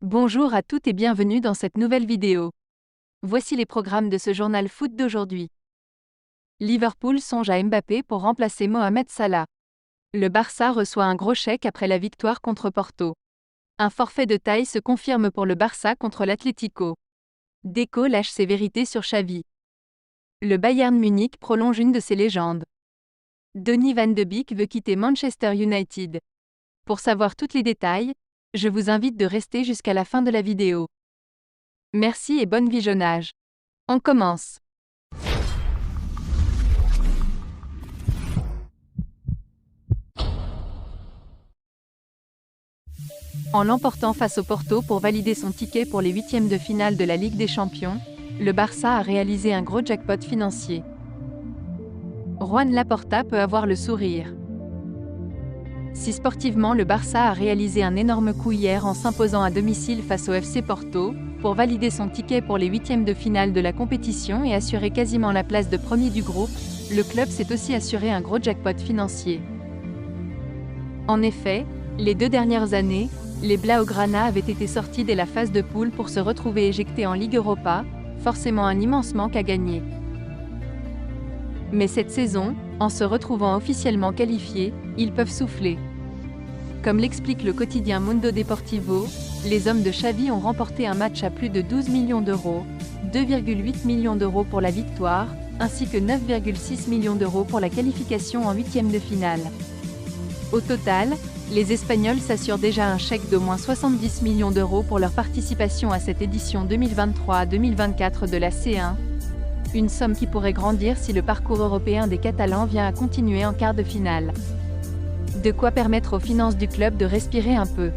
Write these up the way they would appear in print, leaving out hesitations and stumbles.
Bonjour à toutes et bienvenue dans cette nouvelle vidéo. Voici les programmes de ce journal foot d'aujourd'hui. Liverpool songe à Mbappé pour remplacer Mohamed Salah. Le Barça reçoit un gros chèque après la victoire contre Porto. Un forfait de taille se confirme pour le Barça contre l'Atlético. Deco lâche ses vérités sur Xavi. Le Bayern Munich prolonge une de ses légendes. Donny van de Beek veut quitter Manchester United. Pour savoir tous les détails, je vous invite de rester jusqu'à la fin de la vidéo. Merci et bon visionnage. On commence. En l'emportant face au Porto pour valider son ticket pour les huitièmes de finale de la Ligue des Champions, le Barça a réalisé un gros jackpot financier. Juan Laporta peut avoir le sourire. Si sportivement le Barça a réalisé un énorme coup hier en s'imposant à domicile face au FC Porto, pour valider son ticket pour les huitièmes de finale de la compétition et assurer quasiment la place de premier du groupe, le club s'est aussi assuré un gros jackpot financier. En effet, les 2 dernières années, les Blaugrana avaient été sortis dès la phase de poule pour se retrouver éjectés en Ligue Europa, forcément un immense manque à gagner. Mais cette saison, en se retrouvant officiellement qualifiés, ils peuvent souffler. Comme l'explique le quotidien Mundo Deportivo, les hommes de Xavi ont remporté un match à plus de 12 millions d'euros, 2,8 millions d'euros pour la victoire, ainsi que 9,6 millions d'euros pour la qualification en huitième de finale. Au total, les Espagnols s'assurent déjà un chèque d'au moins 70 millions d'euros pour leur participation à cette édition 2023-2024 de la C1, une somme qui pourrait grandir si le parcours européen des Catalans vient à continuer en quart de finale. De quoi permettre aux finances du club de respirer un peu.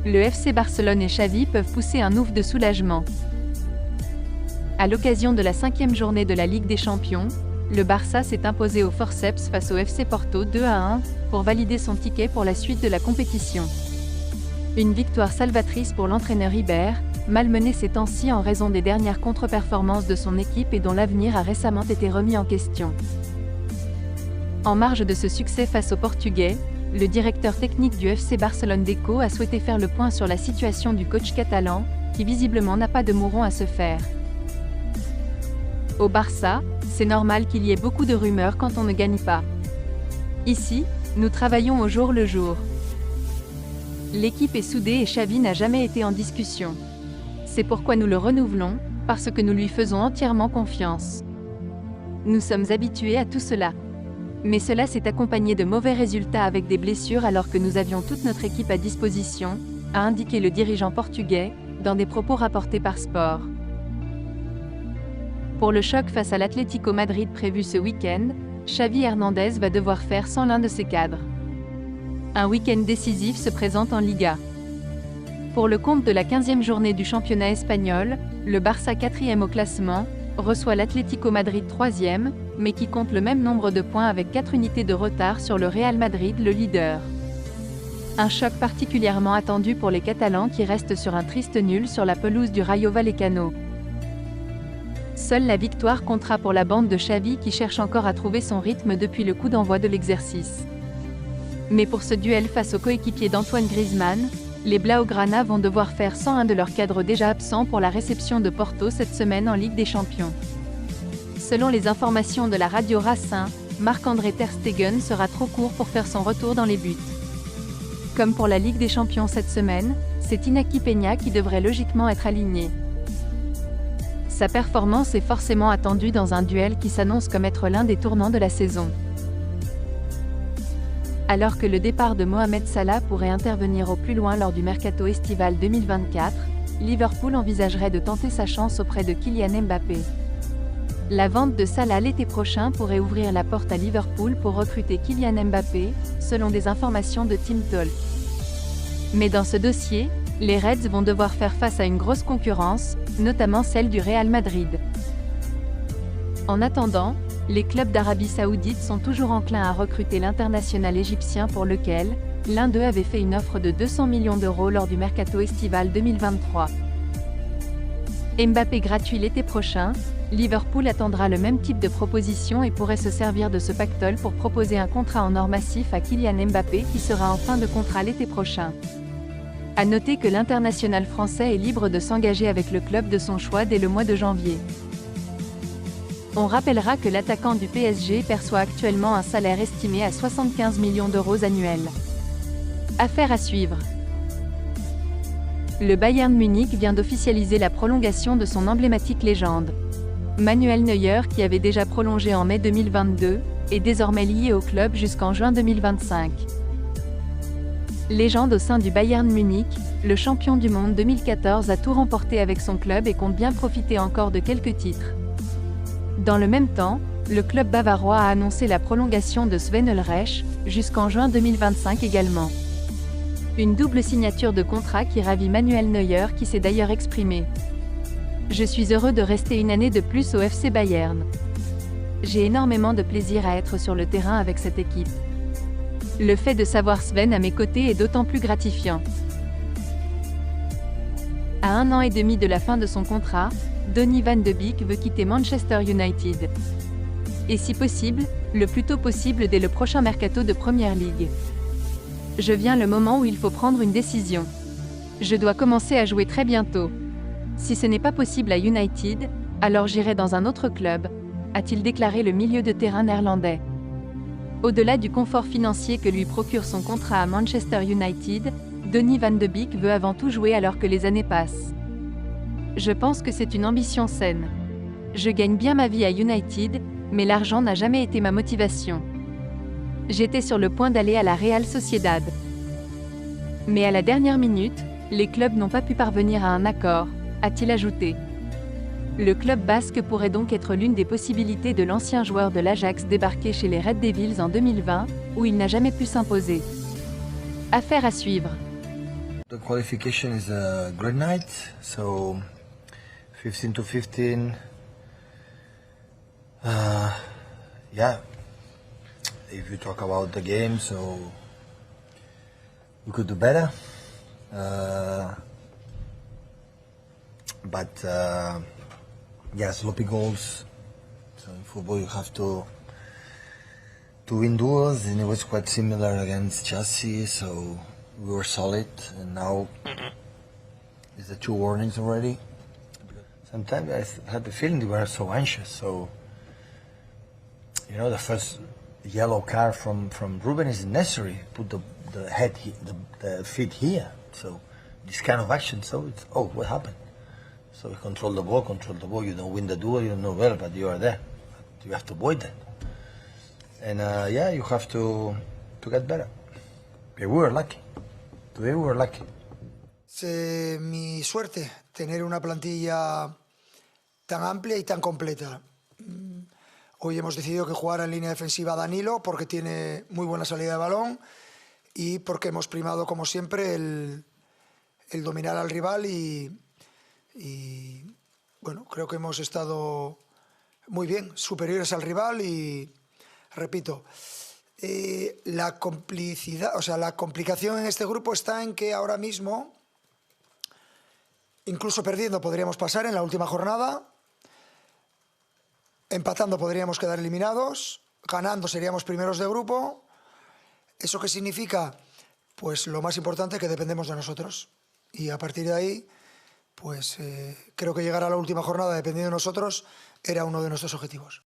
Le FC Barcelone et Xavi peuvent pousser un ouf de soulagement. À l'occasion de la 5e journée de la Ligue des Champions, le Barça s'est imposé au forceps face au FC Porto 2-1 pour valider son ticket pour la suite de la compétition. Une victoire salvatrice pour l'entraîneur Iber, malmené ces temps-ci en raison des dernières contre-performances de son équipe et dont l'avenir a récemment été remis en question. En marge de ce succès face aux Portugais, le directeur technique du FC Barcelone Deco a souhaité faire le point sur la situation du coach catalan, qui visiblement n'a pas de mouron à se faire. Au Barça, c'est normal qu'il y ait beaucoup de rumeurs quand on ne gagne pas. Ici, nous travaillons au jour le jour. L'équipe est soudée et Xavi n'a jamais été en discussion. C'est pourquoi nous le renouvelons, parce que nous lui faisons entièrement confiance. Nous sommes habitués à tout cela. Mais cela s'est accompagné de mauvais résultats avec des blessures alors que nous avions toute notre équipe à disposition, a indiqué le dirigeant portugais, dans des propos rapportés par Sport. Pour le choc face à l'Atlético Madrid prévu ce week-end, Xavi Hernandez va devoir faire sans l'un de ses cadres. Un week-end décisif se présente en Liga. Pour le compte de la 15e journée du championnat espagnol, le Barça 4e au classement, reçoit l'Atlético Madrid 3e, mais qui compte le même nombre de points avec 4 unités de retard sur le Real Madrid, le leader. Un choc particulièrement attendu pour les Catalans qui restent sur un triste nul sur la pelouse du Rayo Vallecano. Seule la victoire comptera pour la bande de Xavi qui cherche encore à trouver son rythme depuis le coup d'envoi de l'exercice. Mais pour ce duel face au coéquipier d'Antoine Griezmann, les Blaugrana vont devoir faire sans un de leurs cadres déjà absents pour la réception de Porto cette semaine en Ligue des Champions. Selon les informations de la radio Racing, Marc-André Ter Stegen sera trop court pour faire son retour dans les buts. Comme pour la Ligue des Champions cette semaine, c'est Inaki Peña qui devrait logiquement être aligné. Sa performance est forcément attendue dans un duel qui s'annonce comme être l'un des tournants de la saison. Alors que le départ de Mohamed Salah pourrait intervenir au plus loin lors du mercato estival 2024, Liverpool envisagerait de tenter sa chance auprès de Kylian Mbappé. La vente de Salah l'été prochain pourrait ouvrir la porte à Liverpool pour recruter Kylian Mbappé, selon des informations de Team Talk. Mais dans ce dossier, les Reds vont devoir faire face à une grosse concurrence, notamment celle du Real Madrid. En attendant, les clubs d'Arabie Saoudite sont toujours enclins à recruter l'international égyptien pour lequel l'un d'eux avait fait une offre de 200 millions d'euros lors du mercato estival 2023. Mbappé gratuit l'été prochain, Liverpool attendra le même type de proposition et pourrait se servir de ce pactole pour proposer un contrat en or massif à Kylian Mbappé qui sera en fin de contrat l'été prochain. À noter que l'international français est libre de s'engager avec le club de son choix dès le mois de janvier. On rappellera que l'attaquant du PSG perçoit actuellement un salaire estimé à 75 millions d'euros annuels. Affaire à suivre. Le Bayern Munich vient d'officialiser la prolongation de son emblématique légende. Manuel Neuer, qui avait déjà prolongé en mai 2022, est désormais lié au club jusqu'en juin 2025. Légende au sein du Bayern Munich, le champion du monde 2014 a tout remporté avec son club et compte bien profiter encore de quelques titres. Dans le même temps, le club bavarois a annoncé la prolongation de Sven Ulreich, jusqu'en juin 2025 également. Une double signature de contrat qui ravit Manuel Neuer, qui s'est d'ailleurs exprimé. Je suis heureux de rester une année de plus au FC Bayern. J'ai énormément de plaisir à être sur le terrain avec cette équipe. Le fait de savoir Sven à mes côtés est d'autant plus gratifiant. À 1 an et demi de la fin de son contrat, Donny van de Beek veut quitter Manchester United. Et si possible, le plus tôt possible dès le prochain mercato de Premier League. Je viens le moment où il faut prendre une décision. Je dois commencer à jouer très bientôt. Si ce n'est pas possible à United, alors j'irai dans un autre club, a-t-il déclaré le milieu de terrain néerlandais. Au-delà du confort financier que lui procure son contrat à Manchester United, Donny van de Beek veut avant tout jouer alors que les années passent. Je pense que c'est une ambition saine. Je gagne bien ma vie à United, mais l'argent n'a jamais été ma motivation. J'étais sur le point d'aller à la Real Sociedad. Mais à la dernière minute, les clubs n'ont pas pu parvenir à un accord, a-t-il ajouté. Le club basque pourrait donc être l'une des possibilités de l'ancien joueur de l'Ajax débarqué chez les Red Devils en 2020, où il n'a jamais pu s'imposer. Affaire à suivre. The qualification is a great night, so 15 to 15. Yeah, if you talk about the game, so we could do better. But yeah, sloppy goals. So in football you have to win duels, and it was quite similar against Chelsea. So we were solid, and now is the 2 warnings already. Sometimes I had the feeling they were so anxious. So you know, the first yellow card from Ruben is necessary. Put the head, the feet here. So this kind of action. So it's what happened? So you control the ball. You don't win the duel, you don't know well, but you are there. You have to avoid that. And yeah, you have to get better. We were lucky. Today we were lucky. Es mi suerte tener una plantilla tan amplia y tan completa. Hoy hemos decidido que jugara en línea defensiva Danilo porque tiene muy buena salida de balón y porque hemos primado, como siempre, el dominar al rival y bueno, creo que hemos estado muy bien, superiores al rival y, repito, la complicidad, o sea, la complicación en este grupo está en que ahora mismo, incluso perdiendo, podríamos pasar en la última jornada, empatando podríamos quedar eliminados, ganando seríamos primeros de grupo. ¿Eso qué significa? Pues lo más importante, que dependemos de nosotros. Y a partir de ahí, pues creo que llegar a la última jornada dependiendo de nosotros era uno de nuestros objetivos.